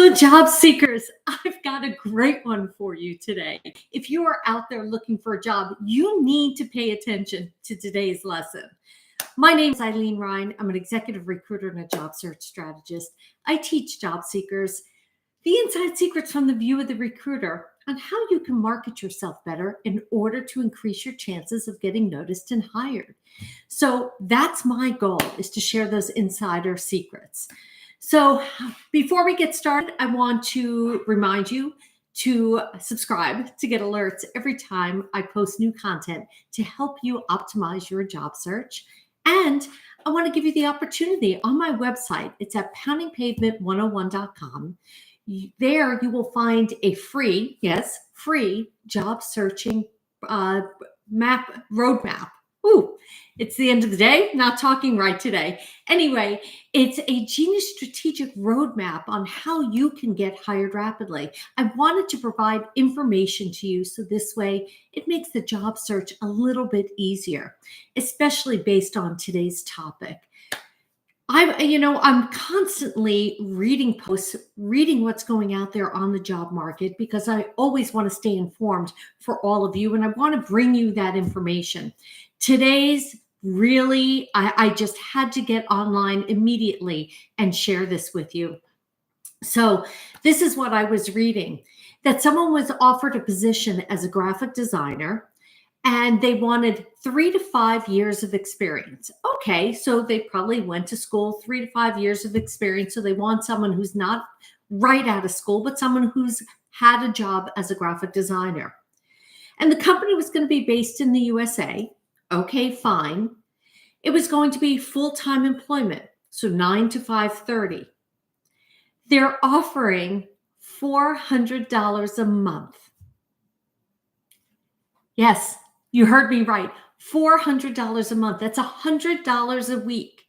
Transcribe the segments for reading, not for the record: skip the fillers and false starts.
So, job seekers, I've got a great one for you today. If you are out there looking for a job, you need to pay attention to today's lesson. My name is Ilene Rein. I'm an executive recruiter and a job search strategist. I teach job seekers the inside secrets from the view of the recruiter on how you can market yourself better in order to increase your chances of getting noticed and hired. So that's my goal, is to share those insider secrets. So before we get started, I want to remind you to subscribe to get alerts every time I post new content to help you optimize your job search. And I want to give you the opportunity on my website. It's at poundingpavement101.com. There you will find a free job searching roadmap. Ooh, it's the end of the day, not talking right today. Anyway, it's a genius strategic roadmap on how you can get hired rapidly. I wanted to provide information to you so this way it makes the job search a little bit easier, especially based on today's topic. I'm constantly reading posts, reading what's going out there on the job market, because I always want to stay informed for all of you, and I want to bring you that information. Today's really, I just had to get online immediately and share this with you. So this is what I was reading, that someone was offered a position as a graphic designer, and they wanted 3 to 5 years of experience. Okay, so they probably went to school, 3 to 5 years of experience. So they want someone who's not right out of school, but someone who's had a job as a graphic designer. And the company was going to be based in the USA. Okay, fine. It was going to be full-time employment, so 9 to 5:30. They're offering $400 a month. Yes, you heard me right. $400 a month. That's $100 a week.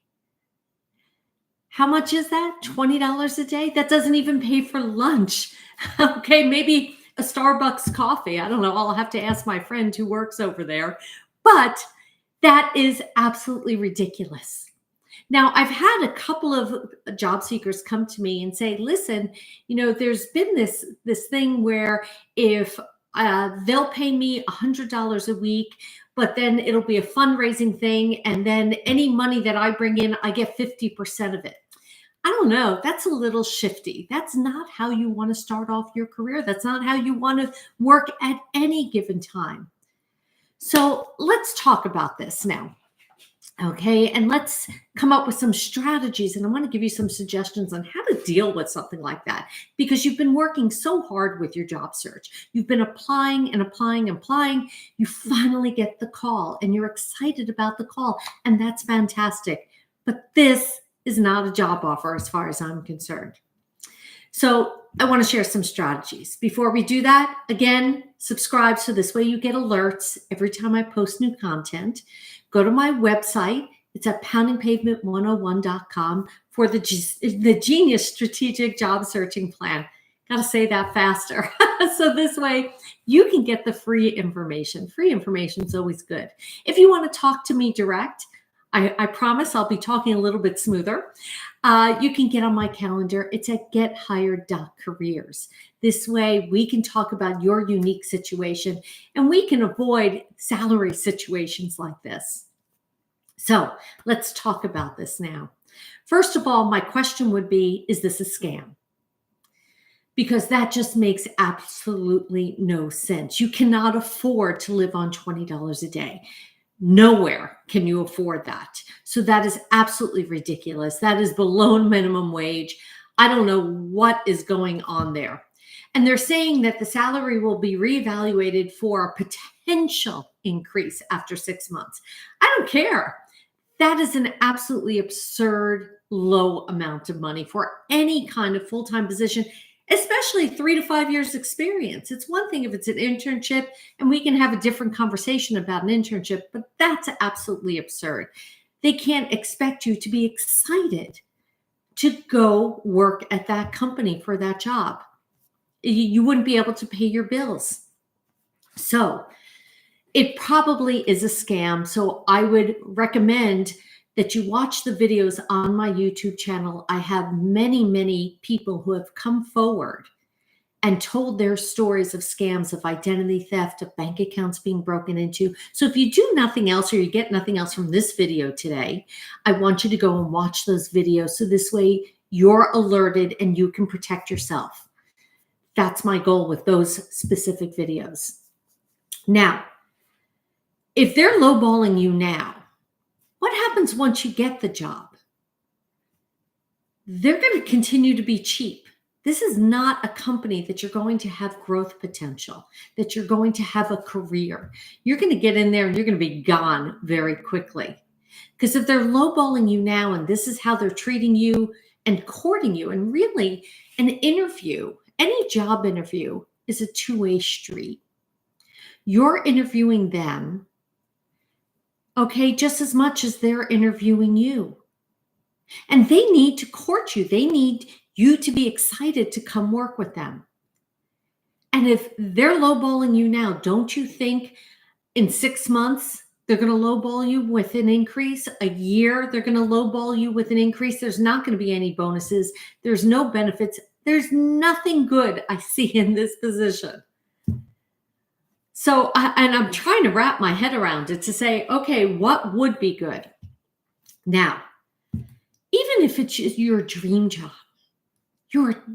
How much is that? $20 a day? That doesn't even pay for lunch. Okay, maybe a Starbucks coffee. I don't know. I'll have to ask my friend who works over there. But that is absolutely ridiculous. Now, I've had a couple of job seekers come to me and say, listen, there's been this thing where if they'll pay me $100 a week, but then it'll be a fundraising thing. And then any money that I bring in, I get 50% of it. I don't know. That's a little shifty. That's not how you want to start off your career. That's not how you want to work at any given time. So let's talk about this now. Okay, and let's come up with some strategies, and I want to give you some suggestions on how to deal with something like that, because you've been working so hard with your job search. You've been applying and applying and applying. You finally get the call, and you're excited about the call, and that's fantastic. But this is not a job offer as far as I'm concerned. So I want to share some strategies. Before we do that, again, subscribe so this way you get alerts every time I post new content. Go to my website. It's at poundingpavement101.com for the genius strategic job searching plan. Got to say that faster. So this way you can get the free information. Free information is always good. If you want to talk to me direct, I promise I'll be talking a little bit smoother. You can get on my calendar. It's at gethired.careers. This way we can talk about your unique situation, and we can avoid salary situations like this. So let's talk about this now. First of all, my question would be, is this a scam? Because that just makes absolutely no sense. You cannot afford to live on $20 a day. Nowhere can you afford that. So that is absolutely ridiculous. That is below minimum wage. I don't know what is going on there. And they're saying that the salary will be reevaluated for a potential increase after 6 months. I don't care. That is an absolutely absurd low amount of money for any kind of full-time position, especially 3 to 5 years experience. It's one thing if it's an internship, and we can have a different conversation about an internship, but that's absolutely absurd. They can't expect you to be excited to go work at that company for that job. You wouldn't be able to pay your bills. So it probably is a scam. So I would recommend that you watch the videos on my YouTube channel. I have many, many people who have come forward and told their stories of scams, of identity theft, of bank accounts being broken into. So if you do nothing else, or you get nothing else from this video today, I want you to go and watch those videos. So this way you're alerted and you can protect yourself. That's my goal with those specific videos. Now, if they're lowballing you now, what happens once you get the job? They're going to continue to be cheap. This is not a company that you're going to have growth potential, that you're going to have a career. You're going to get in there and you're going to be gone very quickly. Because if they're lowballing you now and this is how they're treating you and courting you, and really an interview, any job interview is a two-way street. You're interviewing them, okay, just as much as they're interviewing you. And they need to court you. They need you to be excited to come work with them. And if they're lowballing you now, don't you think in 6 months they're going to lowball you with an increase? A year they're going to lowball you with an increase? There's not going to be any bonuses. There's no benefits. There's nothing good I see in this position. So, I'm trying to wrap my head around it to say, okay, what would be good? Now, even if it's your dream job,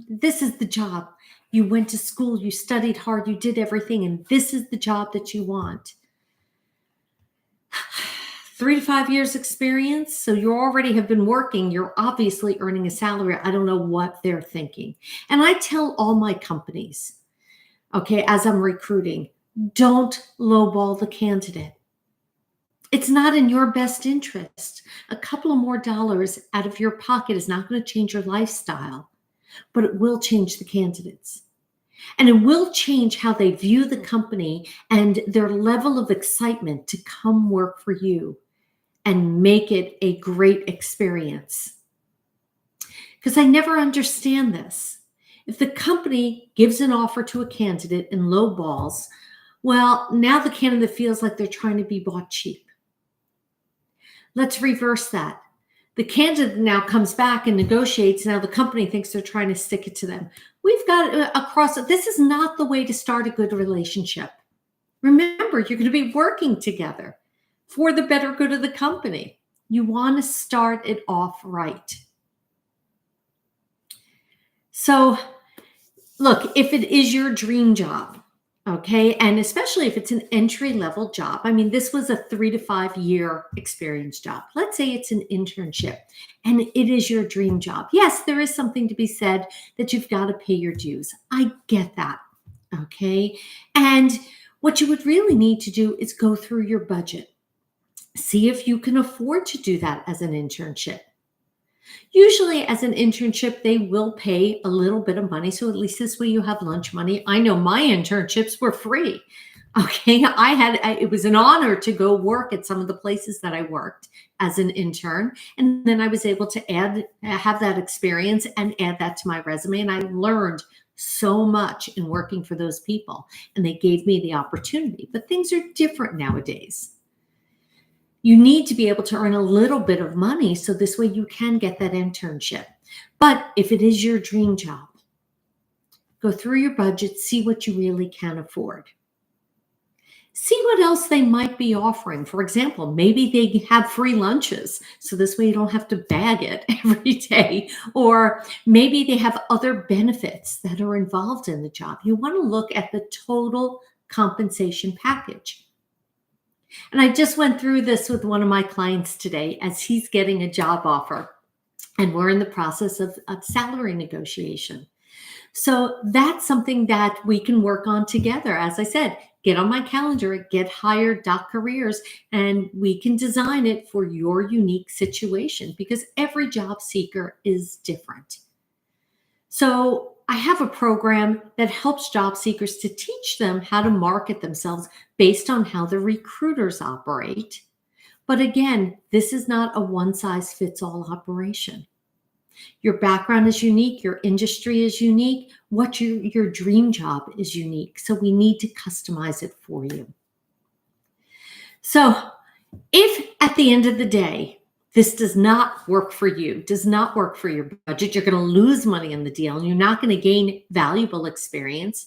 this is the job. You went to school, you studied hard, you did everything, and this is the job that you want. 3 to 5 years experience. So you already have been working. You're obviously earning a salary. I don't know what they're thinking. And I tell all my companies, okay, as I'm recruiting, don't lowball the candidate. It's not in your best interest. A couple of more dollars out of your pocket is not going to change your lifestyle, but it will change the candidates. And it will change how they view the company and their level of excitement to come work for you and make it a great experience. Because I never understand this. If the company gives an offer to a candidate and lowballs, well, now the candidate feels like they're trying to be bought cheap. Let's reverse that. The candidate now comes back and negotiates. Now the company thinks they're trying to stick it to them. We've got this is not the way to start a good relationship. Remember, you're going to be working together for the better good of the company. You want to start it off right. So look, if it is your dream job, okay, and especially if it's an entry-level job, I mean, this was a 3 to 5 year experience job. Let's say it's an internship and it is your dream job. Yes, there is something to be said that you've got to pay your dues. I get that, okay? And what you would really need to do is go through your budget. See if you can afford to do that as an internship. Usually as an internship, they will pay a little bit of money. So at least this way you have lunch money. I know my internships were free. Okay. It was an honor to go work at some of the places that I worked as an intern. And then I was able to have that experience and add that to my resume. And I learned so much in working for those people, and they gave me the opportunity. But things are different nowadays. You need to be able to earn a little bit of money so this way you can get that internship. But if it is your dream job, go through your budget, see what you really can afford. See what else they might be offering. For example, maybe they have free lunches, so this way you don't have to bag it every day. Or maybe they have other benefits that are involved in the job. You want to look at the total compensation package. And I just went through this with one of my clients today as he's getting a job offer, and we're in the process of salary negotiation. So that's something that we can work on together. As I said, get on my calendar at gethired.careers, and we can design it for your unique situation because every job seeker is different. So I have a program that helps job seekers to teach them how to market themselves based on how the recruiters operate. But again, this is not a one-size-fits-all operation. Your background is unique. Your industry is unique. What your dream job is unique. So we need to customize it for you. So if at the end of the day, this does not work for you, does not work for your budget, you're going to lose money on the deal and you're not going to gain valuable experience,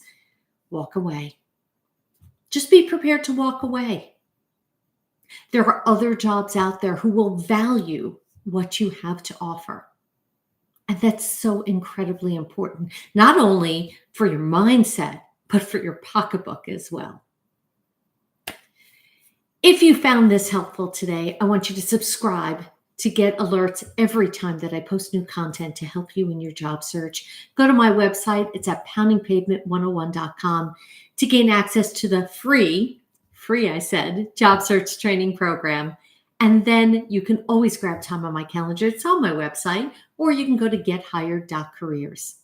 walk away. Just be prepared to walk away. There are other jobs out there who will value what you have to offer. And that's so incredibly important, not only for your mindset, but for your pocketbook as well. If you found this helpful today, I want you to subscribe to get alerts every time that I post new content to help you in your job search. Go to my website. It's at poundingpavement101.com to gain access to the free I said, job search training program. And then you can always grab time on my calendar. It's on my website, or you can go to gethired.careers.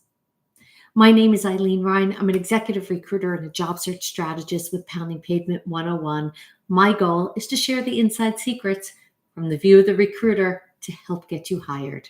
My name is Ilene Rein. I'm an executive recruiter and a job search strategist with Pounding Pavement 101. My goal is to share the inside secrets from the view of the recruiter to help get you hired.